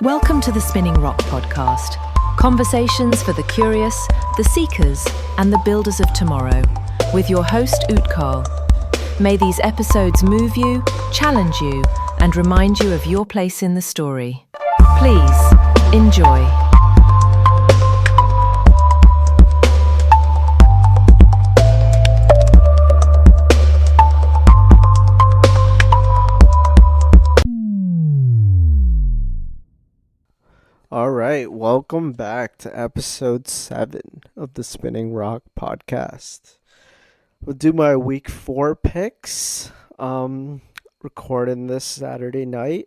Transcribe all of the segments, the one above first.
Welcome to the Spinning Rock Podcast. Conversations for the curious, the seekers, and the builders of tomorrow. With your host, Utkal. May these episodes move you, challenge you, and remind you of your place in the story. Please, enjoy. All right, welcome back to episode 7 of the Spinning Rock Podcast. We'll do my week 4 picks. Recording this Saturday night.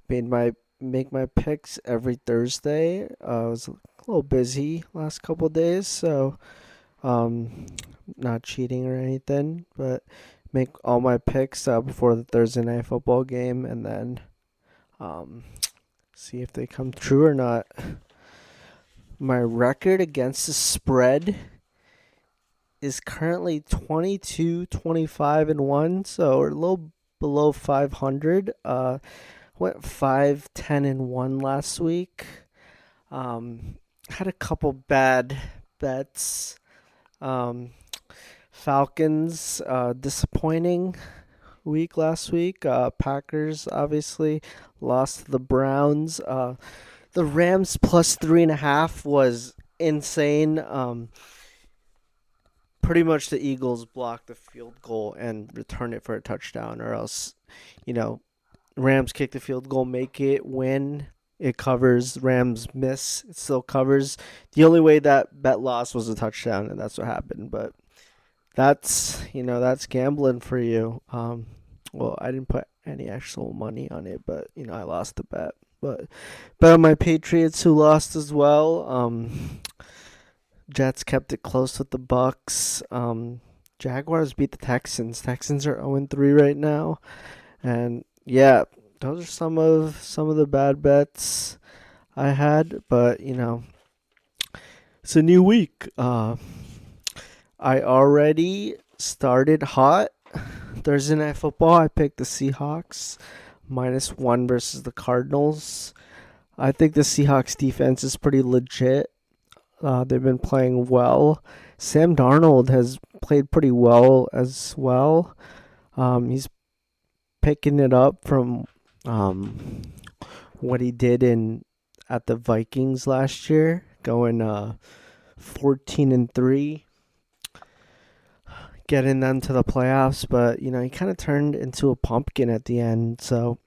Make my picks every Thursday. I was a little busy last couple of days, so not cheating or anything, but make all my picks before the Thursday night football game, and then see if they come true or not. My record against the spread is currently 22-25-1, so we're a little below 500. Went 5-10-1 last week. Had a couple bad bets. Falcons, disappointing week last week. Packers obviously lost to the Browns. The Rams plus 3.5 was insane. Pretty much the Eagles blocked the field goal and returned it for a touchdown, or else, Rams kick the field goal, make it, win, it covers. Rams miss, it still covers. The only way that bet lost was a touchdown, and that's what happened. But that's gambling for you. Well, I didn't put any actual money on it, but I lost the bet. But on my Patriots, who lost as well. Jets kept it close with the Bucs. Jaguars beat the Texans. Texans are 0-3 right now, and yeah, those are some of the bad bets I had. But it's a new week. I already started hot. Thursday night football, I picked the Seahawks -1 versus the Cardinals. I think the Seahawks defense is pretty legit. They've been playing well. Sam Darnold has played pretty well as well. He's picking it up from what he did at the Vikings last year, going 14-3. Getting them to the playoffs, but he kind of turned into a pumpkin at the end. So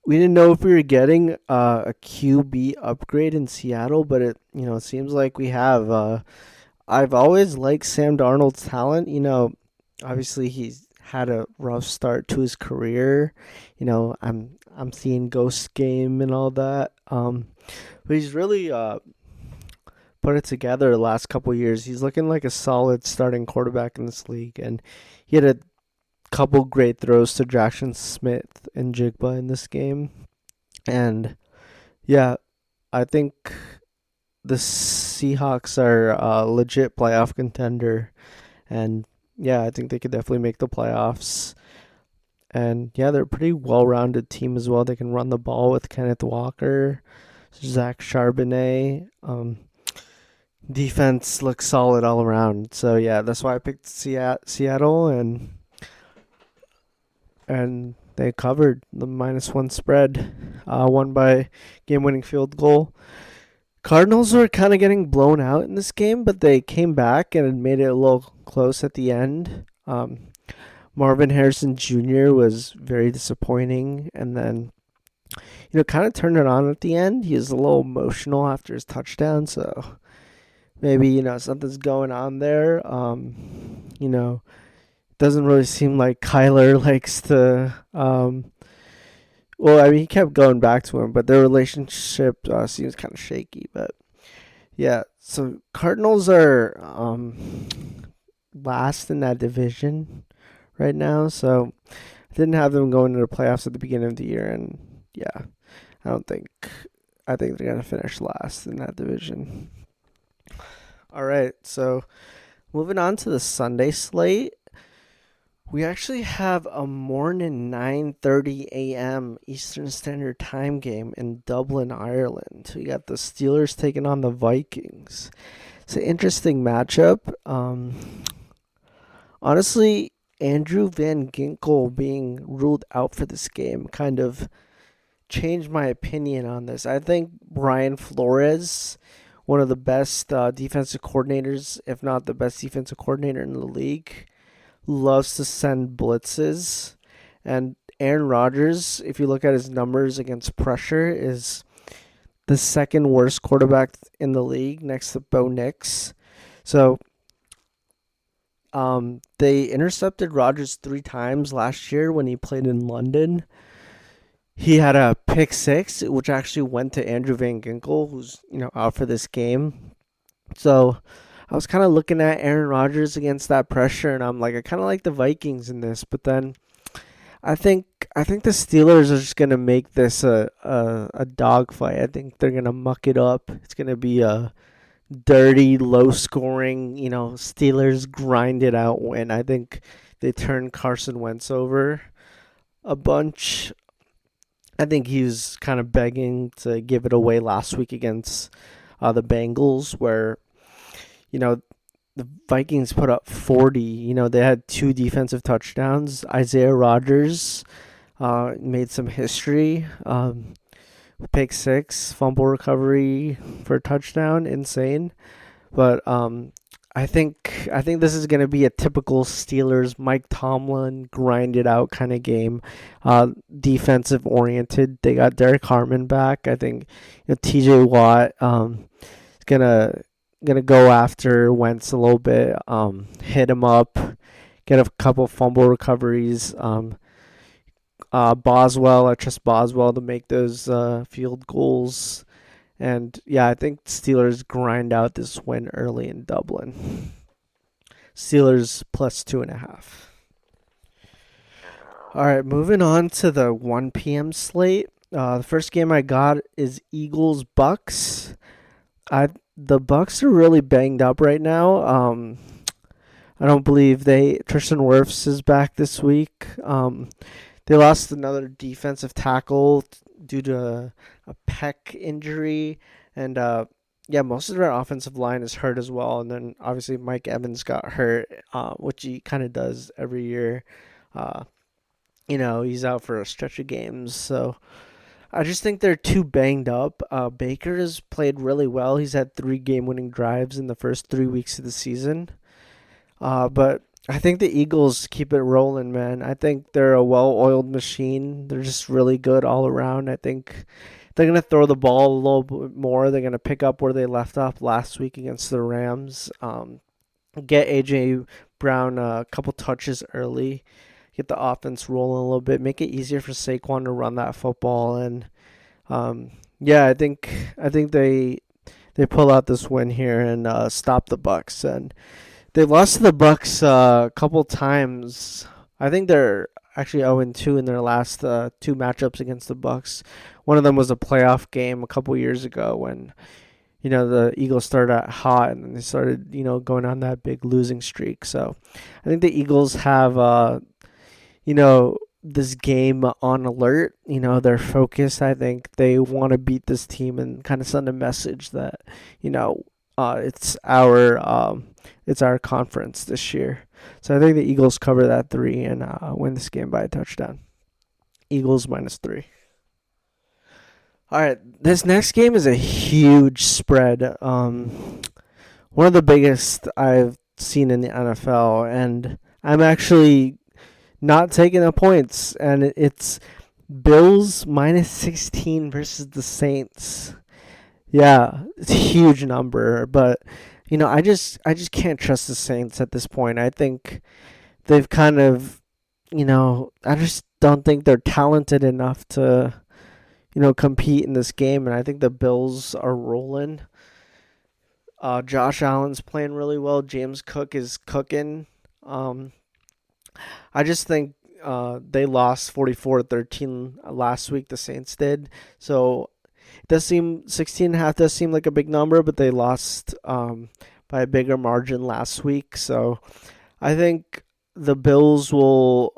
we didn't know if we were getting a QB upgrade in Seattle, but it seems like we have. I've always liked Sam Darnold's talent. Obviously he's had a rough start to his career. I'm seeing Ghost Game and all that. But he's really put it together the last couple of years. He's looking like a solid starting quarterback in this league, and he had a couple great throws to Jaxson Smith and Jigba in this game. And yeah, I think the Seahawks are a legit playoff contender, and yeah, I think they could definitely make the playoffs. And yeah, they're a pretty well-rounded team as well. They can run the ball with Kenneth Walker, Zach Charbonnet. Defense looks solid all around. So yeah, that's why I picked Seattle, and they covered the -1 spread, won by game-winning field goal. Cardinals were kind of getting blown out in this game, but they came back and made it a little close at the end. Marvin Harrison Jr. was very disappointing, and then kind of turned it on at the end. He was a little emotional after his touchdown, so maybe something's going on there. Doesn't really seem like Kyler likes to. He kept going back to him, but their relationship seems kind of shaky. But yeah, so Cardinals are last in that division right now. So I didn't have them going to the playoffs at the beginning of the year, and yeah, I think they're gonna finish last in that division. All right, so moving on to the Sunday slate. We actually have a morning 9:30 a.m. Eastern Standard Time game in Dublin, Ireland. We got the Steelers taking on the Vikings. It's an interesting matchup. Honestly, Andrew Van Ginkel being ruled out for this game kind of changed my opinion on this. I think Brian Flores, one of the best defensive coordinators, if not the best defensive coordinator in the league, loves to send blitzes. And Aaron Rodgers, if you look at his numbers against pressure, is the second worst quarterback in the league next to Bo Nix. So they intercepted Rodgers 3 times last year when he played in London. He had a pick six, which actually went to Andrew Van Ginkel, who's out for this game. So I was kind of looking at Aaron Rodgers against that pressure, and I'm like, I kind of like the Vikings in this, but then I think the Steelers are just gonna make this a dogfight. I think they're gonna muck it up. It's gonna be a dirty, low scoring, Steelers grind it out win. I think they turn Carson Wentz over a bunch. I think he was kind of begging to give it away last week against the Bengals, where the Vikings put up 40. They had 2 defensive touchdowns. Isaiah Rodgers made some history. Pick six, fumble recovery for a touchdown, insane. But I think this is going to be a typical Steelers Mike Tomlin grind it out kind of game. Defensive oriented. They got Derek Harmon back. I think TJ Watt is gonna go after Wentz a little bit, hit him up, get a couple fumble recoveries. Boswell, I trust Boswell to make those field goals. And yeah, I think Steelers grind out this win early in Dublin. Steelers plus 2.5. All right, moving on to the 1 p.m. slate. The first game I got is Eagles Bucs. The Bucs are really banged up right now. I don't believe Tristan Wirfs is back this week. They lost another defensive tackle due to a pec injury, and most of their offensive line is hurt as well. And then obviously Mike Evans got hurt, which he kind of does every year. He's out for a stretch of games, so I just think they're too banged up. Baker has played really well. He's had 3 game-winning drives in the first 3 weeks of the season. But I think the Eagles keep it rolling, man. I think they're a well-oiled machine. They're just really good all around. I think they're going to throw the ball a little bit more. They're going to pick up where they left off last week against the Rams. Get A.J. Brown a couple touches early. Get the offense rolling a little bit. Make it easier for Saquon to run that football. And, I think they pull out this win here and stop the Bucs. And they lost to the Bucs a couple times. I think they're actually 0-2 in their last 2 matchups against the Bucs. One of them was a playoff game a couple years ago when the Eagles started out hot and then they started going on that big losing streak. So I think the Eagles have this game on alert. They're focused. I think they want to beat this team and kind of send a message that it's our conference this year. So I think the Eagles cover that 3 and win this game by a touchdown. Eagles -3. All right, this next game is a huge spread. One of the biggest I've seen in the NFL, and I'm actually not taking the points, and it's Bills -16 versus the Saints. Yeah, it's a huge number, but I just can't trust the Saints at this point. I think they've kind of, I just don't think they're talented enough to, compete in this game, and I think the Bills are rolling. Josh Allen's playing really well. James Cook is cooking. I just think they lost 44-13 last week. The Saints did. So it does seem 16.5 does seem like a big number, but they lost by a bigger margin last week. So I think the Bills will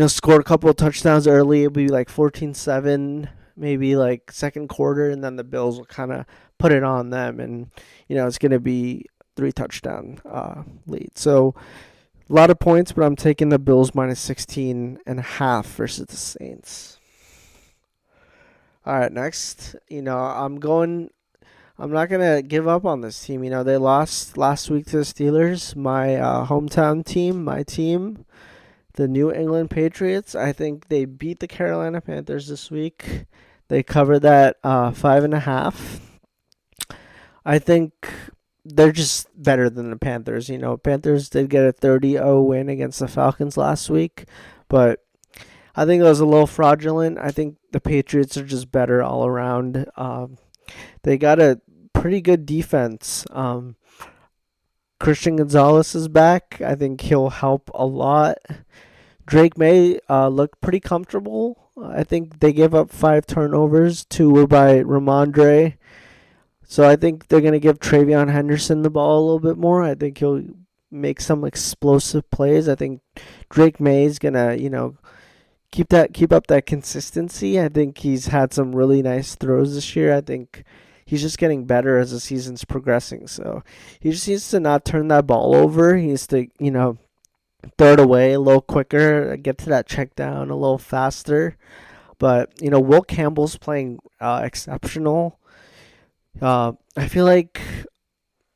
score a couple of touchdowns early. It'll be like 14-7, maybe like second quarter, and then the Bills will kind of put it on them, and it's going to be 3 touchdown lead. So a lot of points, but I'm taking the Bills minus 16.5 versus the Saints. All right, next, I'm not going to give up on this team. They lost last week to the Steelers, my hometown team, my team, the New England Patriots. I think they beat the Carolina Panthers this week. They covered that 5.5. I think they're just better than the Panthers. Panthers did get a 30-0 win against the Falcons last week, but I think it was a little fraudulent. I think the Patriots are just better all around. They got a pretty good defense. Christian Gonzalez is back. I think he'll help a lot. Drake May looked pretty comfortable. I think they gave up 5 turnovers. 2 were by Ramondre. So I think they're going to give Travion Henderson the ball a little bit more. I think he'll make some explosive plays. I think Drake May is going to, keep up that consistency. I think he's had some really nice throws this year. I think he's just getting better as the season's progressing. So he just needs to not turn that ball over. He needs to, throw it away a little quicker, get to that check down a little faster. But, Will Campbell's playing exceptional. I feel like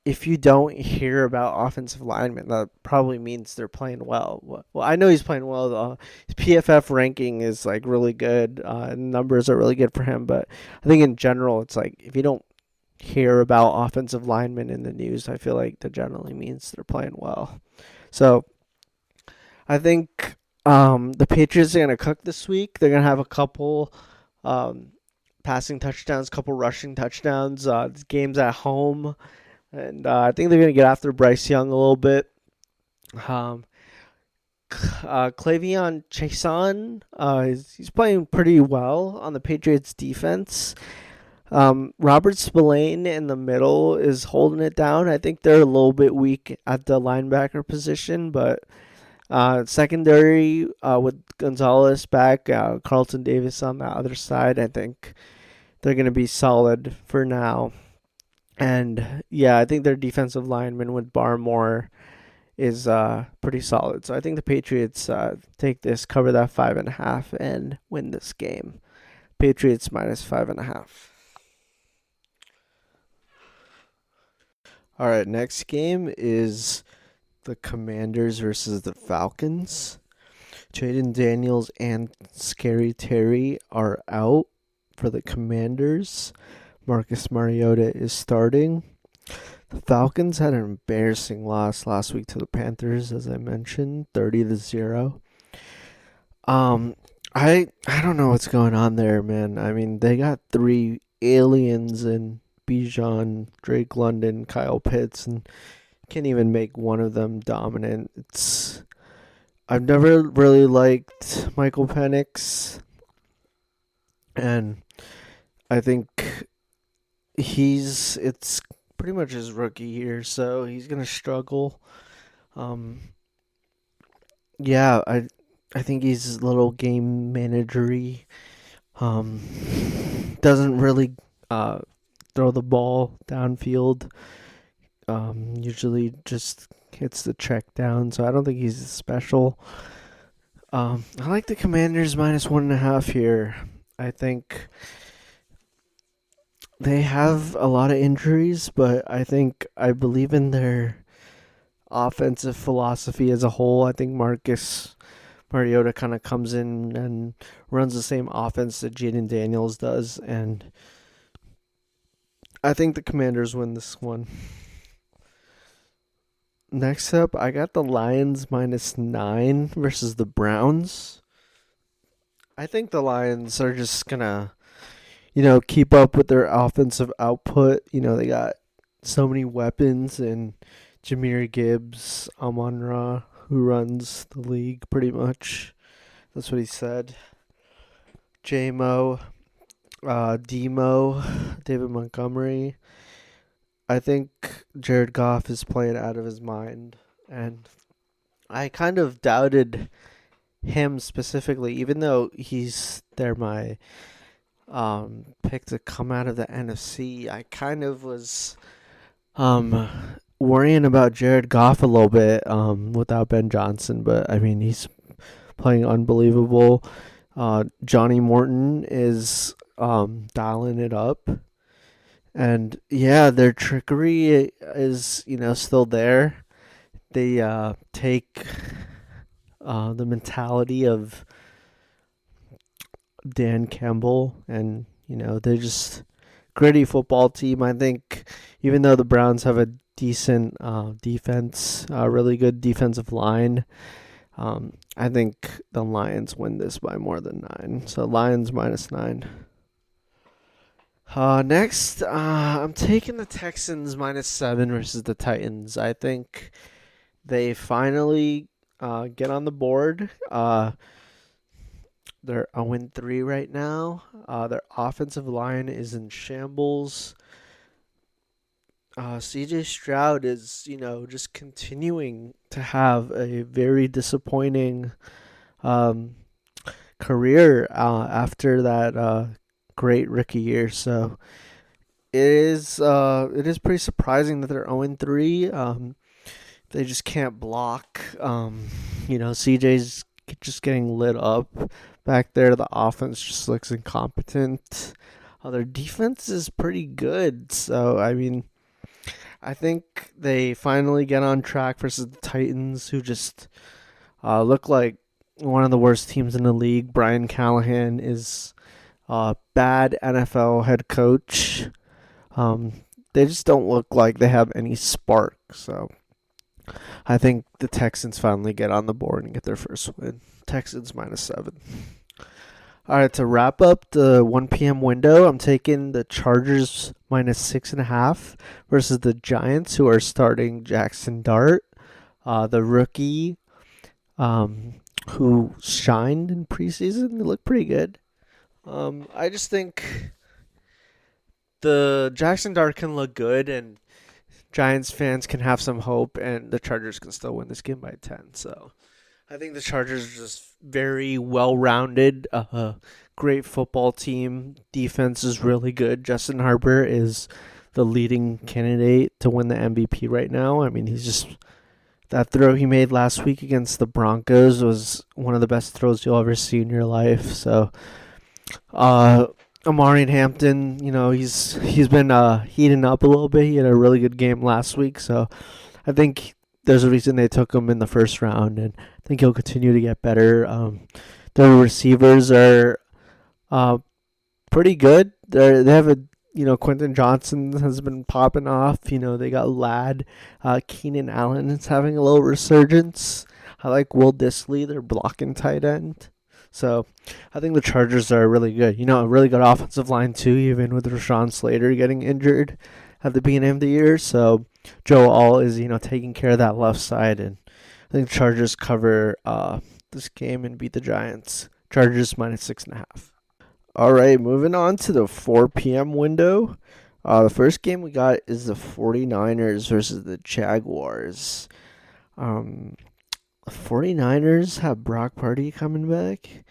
if you don't hear about offensive linemen, that probably means they're playing well. Well, I know he's playing well, though. His PFF ranking is like really good. Numbers are really good for him. But I think in general, it's like if you don't hear about offensive linemen in the news, I feel like that generally means they're playing well. So I think the Patriots are going to cook this week. They're going to have a couple passing touchdowns, couple rushing touchdowns. This game's at home. And I think they're going to get after Bryce Young a little bit. Clavion Chaisson, he's playing pretty well on the Patriots defense. Robert Spillane in the middle is holding it down. I think they're a little bit weak at the linebacker position, but secondary with Gonzalez back, Carlton Davis on the other side, I think they're going to be solid for now. And, yeah, I think their defensive lineman with Barmore is pretty solid. So I think the Patriots take this, cover that 5.5, and win this game. Patriots minus 5.5. All right, next game is the Commanders versus the Falcons. Jayden Daniels and Scary Terry are out for the Commanders. Marcus Mariota is starting. The Falcons had an embarrassing loss last week to the Panthers, as I mentioned, 30-0. I don't know what's going on there, man. I mean, they got 3 aliens in Bijan, Drake London, Kyle Pitts, and can't even make one of them dominant. I've never really liked Michael Penix, and I think it's pretty much his rookie year, so he's gonna struggle. Yeah, I think he's a little game managery. Doesn't really throw the ball downfield. Usually just hits the check down, so I don't think he's special. I like the Commanders minus 1.5 here. I think they have a lot of injuries, but I believe in their offensive philosophy as a whole. I think Marcus Mariota kind of comes in and runs the same offense that Jayden Daniels does, and I think the Commanders win this one. Next up, I got the Lions minus 9 versus the Browns. I think the Lions are just going to, keep up with their offensive output. They got so many weapons, and Jahmyr Gibbs, Amon-Ra, who runs the league pretty much. That's what he said. J-Mo, Demo, David Montgomery. I think Jared Goff is playing out of his mind, and I kind of doubted him specifically, even though they're my pick to come out of the NFC. I kind of was worrying about Jared Goff a little bit without Ben Johnson, but I mean he's playing unbelievable. Johnny Morton is dialing it up. And yeah, their trickery is, still there. They take the mentality of Dan Campbell, and they're just gritty football team. I think even though the Browns have a decent defense, really good defensive line, I think the Lions win this by more than 9. So Lions -9. Next, I'm taking the Texans -7 versus the Titans. I think they finally get on the board. They're 0-3 right now. Their offensive line is in shambles. CJ Stroud is, just continuing to have a very disappointing career after that great rookie year. So it is pretty surprising that they're 0-3. They just can't block. CJ's just getting lit up back there. The offense just looks incompetent. Their defense is pretty good. So, I mean, I think they finally get on track versus the Titans, who just look like one of the worst teams in the league. Brian Callahan is a bad NFL head coach. They just don't look like they have any spark. So I think the Texans finally get on the board and get their first win. Texans -7. All right, to wrap up the 1 p.m. window, I'm taking the Chargers -6.5 versus the Giants, who are starting Jaxson Dart, the rookie who shined in preseason. He looked pretty good. I just think the Jaxson Dart can look good, and Giants fans can have some hope, and the Chargers can still win this game by 10. So I think the Chargers are just very well-rounded, great football team. Defense is really good. Justin Herbert is the leading candidate to win the MVP right now. I mean, that throw he made last week against the Broncos was one of the best throws you'll ever see in your life. So Amari Hampton, he's been heating up a little bit. He had a really good game last week, so I think there's a reason they took him in the first round, and I think he'll continue to get better. Their receivers are pretty good. They have Quentin Johnson has been popping off. They got Ladd. Keenan Allen is having a little resurgence. I like Will Dissly, their blocking tight end. So I think the Chargers are really good. A really good offensive line too, even with Rashawn Slater getting injured at the beginning of the year. So Joe All is, taking care of that left side, and I think the Chargers cover this game and beat the Giants. Chargers -6.5. All right, moving on to the 4 p.m. window. The first game we got is the 49ers versus the Jaguars. 49ers have Brock Purdy coming back.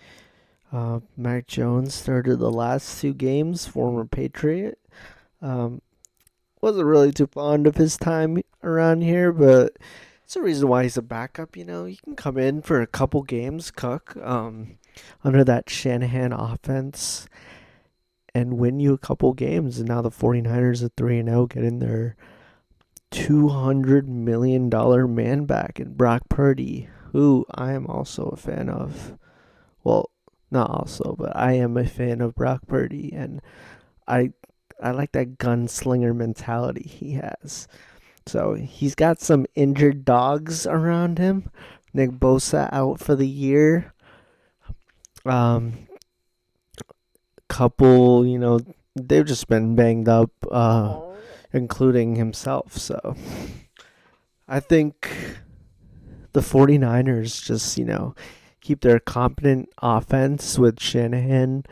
Mac Jones started the last 2 games, former Patriot. Wasn't really too fond of his time around here, but it's a reason why he's a backup. He can come in for a couple games, Cook, under that Shanahan offense, and win you a couple games. And now the 49ers are 3-0, getting their $200 million man back in Brock Purdy, who I am also a fan of. Well, not also, but I am a fan of Brock Purdy, and I like that gunslinger mentality he has. So he's got some injured dogs around him. Nick Bosa out for the year. Couple, they've just been banged up, including himself. So I think the 49ers just, keep their competent offense with Shanahan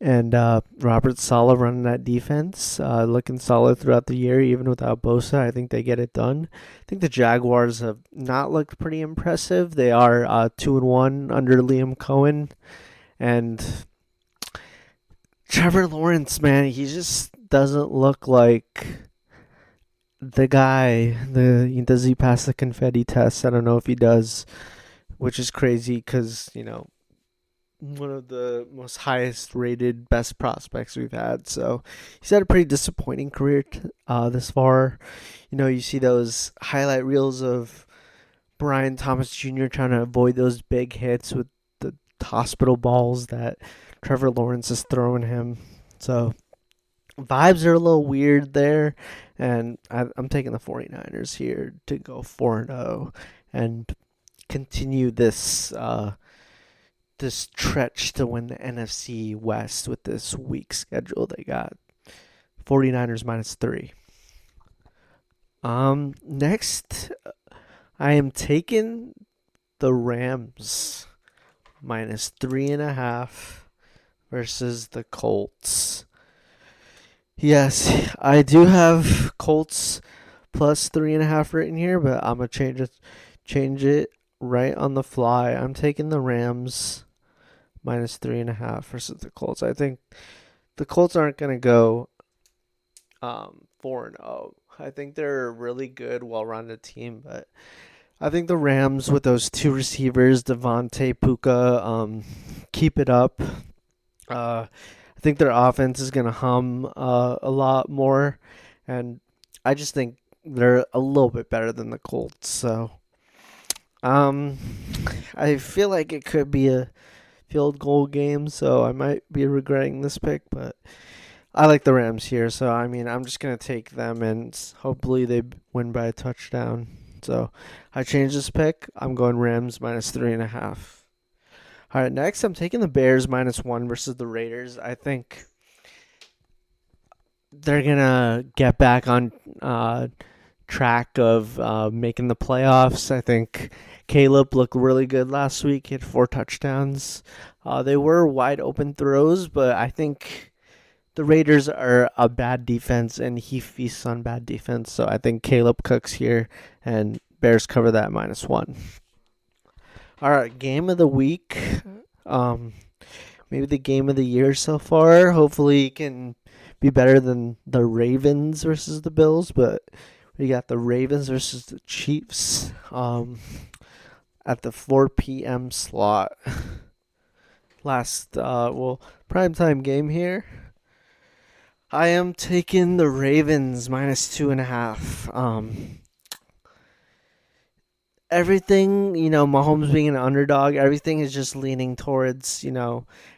And Robert Saleh running that defense, looking solid throughout the year, even without Bosa. I think they get it done. I think the Jaguars have not looked pretty impressive. They are 2-1 under Liam Cohen. And Trevor Lawrence, man, he just doesn't look like the guy. Does he pass the confetti test? I don't know if he does, which is crazy because, one of the most highest rated best prospects we've had. So he's had a pretty disappointing career this far. You see those highlight reels of Brian Thomas Jr. trying to avoid those big hits with the hospital balls that Trevor Lawrence is throwing him. So vibes are a little weird there. And I'm taking the 49ers here to go 4-0 and continue this stretch to win the NFC West with this weak schedule they got. 49ers -3. Next, I am taking the Rams -3.5 versus the Colts. Yes, I do have Colts plus 3.5 written here, but I'm gonna change it right on the fly. I'm taking the Rams -3.5 versus the Colts. I think the Colts aren't going to go 4-0. I think they're a really good, well-rounded team, but I think the Rams with those two receivers, Devontae, Puka, keep it up. I think their offense is going to hum a lot more, and I just think they're a little bit better than the Colts. So I feel like it could be a field goal game, so I might be regretting this pick, but I like the Rams here, so I'm just going to take them, and hopefully they win by a touchdown. So I changed this pick. I'm going Rams -3.5. All right, next I'm taking the Bears -1 versus the Raiders. I think they're going to get back on track of making the playoffs. I think Caleb looked really good last week. He had 4 touchdowns. They were wide open throws, but I think the Raiders are a bad defense, and he feasts on bad defense. So I think Caleb cooks here, and Bears cover that -1. All right, game of the week. Maybe the game of the year so far. Hopefully it can be better than the Ravens versus the Bills, but we got the Ravens versus the Chiefs at the 4 p.m. slot. Primetime game here. I am taking the Ravens -2.5. Everything, Mahomes being an underdog, everything is just leaning towards,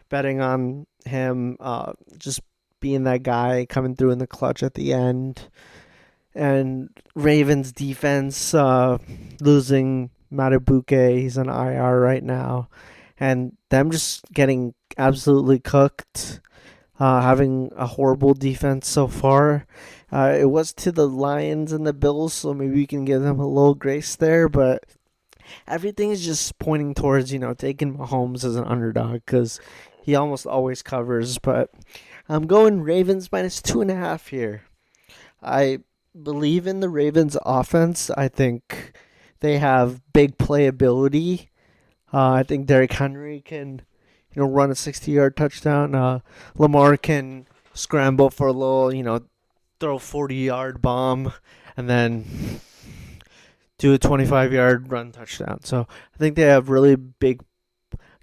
betting on him, just being that guy coming through in the clutch at the end. And Ravens defense losing Matabuke, he's on IR right now, and them just getting absolutely cooked, having a horrible defense so far. It was to the Lions and the Bills, so maybe we can give them a little grace there, but everything is just pointing towards, taking Mahomes as an underdog because he almost always covers, but I'm going Ravens -2.5 here. I believe in the Ravens offense. I think they have big playability. I think Derrick Henry can, run a 60-yard touchdown. Lamar can scramble for a little, throw a 40-yard bomb, and then do a 25-yard run touchdown. So I think they have really big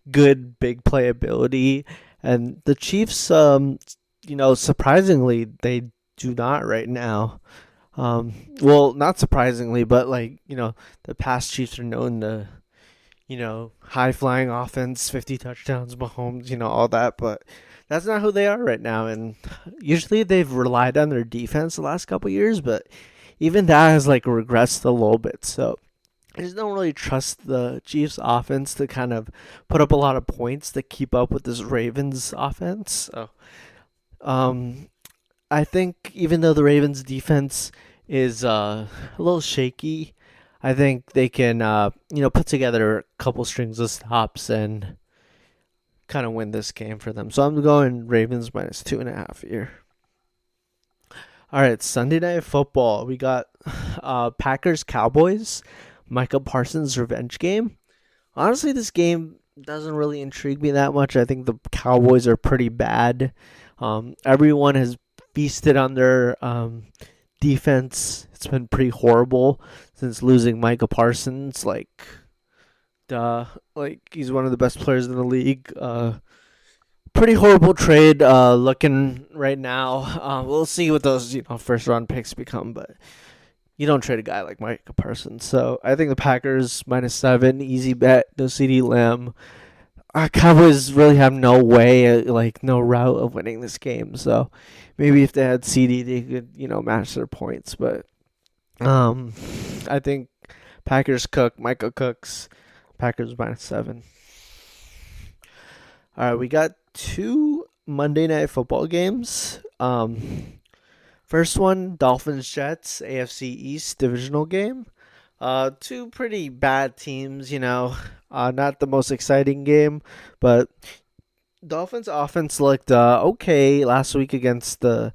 playability. And the Chiefs, surprisingly, they do not right now. Not surprisingly, but the past Chiefs are known to, high-flying offense, 50 touchdowns, Mahomes, all that, but that's not who they are right now. And usually they've relied on their defense the last couple years, but even that has regressed a little bit. So I just don't really trust the Chiefs offense to kind of put up a lot of points to keep up with this Ravens offense. So I think even though the Ravens defense is a little shaky, I think they can put together a couple strings of stops and kind of win this game for them. So I'm going Ravens minus 2.5 here. All right, Sunday Night Football. We got Packers Cowboys, Micah Parsons revenge game. Honestly, this game doesn't really intrigue me that much. I think the Cowboys are pretty bad. Everyone has feasted on their defense. It's been pretty horrible since losing Micah Parsons. He's one of the best players in the league. Pretty horrible trade looking right now. We'll see what those first round picks become, but you don't trade a guy like Micah Parsons. So I think the Packers minus 7, easy bet. No CeeDee Lamb. Cowboys really have no way, no route of winning this game. So maybe if they had CeeDee, they could match their points. But I think Packers cook. Micah cooks. Packers minus 7. All right, we got 2 Monday Night Football games. First one, Dolphins-Jets, AFC East divisional game. 2 pretty bad teams, not the most exciting game, but Dolphins offense looked okay last week against the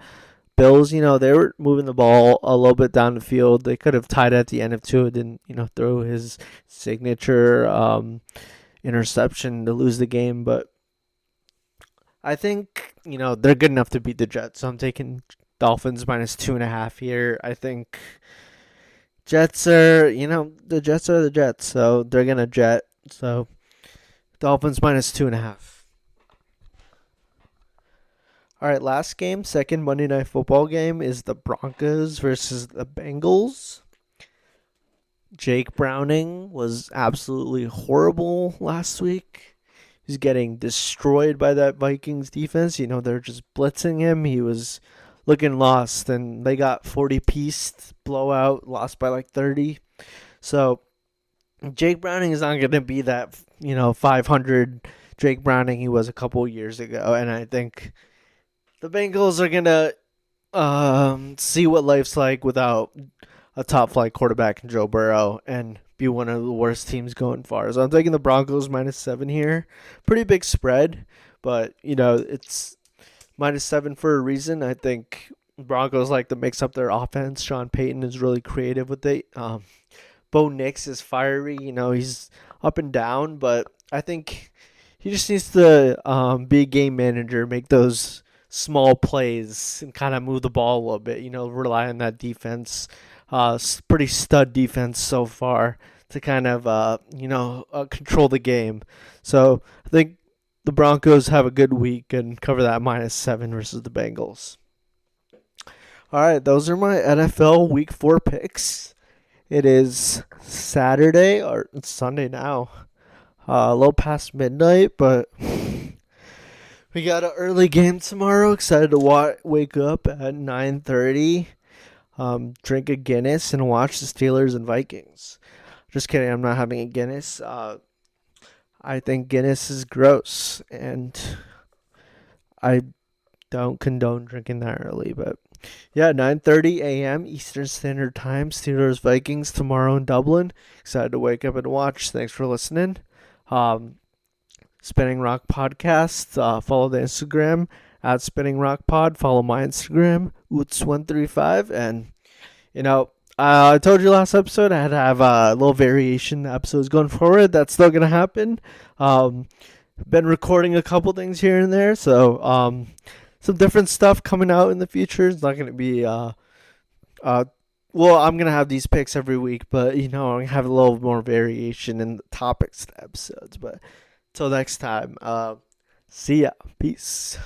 Bills. They were moving the ball a little bit down the field. They could have tied at the end if Tua didn't, throw his signature interception to lose the game, but I think, they're good enough to beat the Jets, so I'm taking Dolphins minus 2.5 here. I think Jets are, the Jets are the Jets, so they're going to jet. So Dolphins minus 2.5. All right, last game, second Monday Night Football game is the Broncos versus the Bengals. Jake Browning was absolutely horrible last week. He's getting destroyed by that Vikings defense. They're just blitzing him. He was looking lost, and they got 40-piece blowout, lost by 30. So Jake Browning is not going to be that 500 Jake Browning he was a couple years ago, and I think the Bengals are going to see what life's like without a top-flight quarterback in Joe Burrow and be one of the worst teams going far. So I'm taking the Broncos minus 7 here. Pretty big spread, but it's minus 7 for a reason. I think Broncos like to mix up their offense. Sean Payton is really creative with it. Bo Nix is fiery. He's up and down, but I think he just needs to be a game manager, make those small plays, and kind of move the ball a little bit. Rely on that defense. Pretty stud defense so far to kind of control the game. So I think the Broncos have a good week and cover that minus 7 versus the Bengals. All right, those are my NFL Week 4 picks. It is Saturday, or it's Sunday now. A little past midnight, but we got an early game tomorrow. Excited to wake up at 9:30, drink a Guinness, and watch the Steelers and Vikings. Just kidding, I'm not having a Guinness. I think Guinness is gross, and I don't condone drinking that early. But yeah, 9:30 a.m. Eastern Standard Time, Steelers Vikings tomorrow in Dublin. Excited to wake up and watch. Thanks for listening. Spinning Rock Podcast. Follow the Instagram at Spinning Rock Pod. Follow my Instagram, Oots135. And I told you last episode I had to have a little variation episodes going forward. That's still going to happen. Been recording a couple things here and there, so some different stuff coming out in the future. It's not going to be I'm going to have these picks every week, but I'm going to have a little more variation in the topics of the episodes. But till next time, see ya. Peace.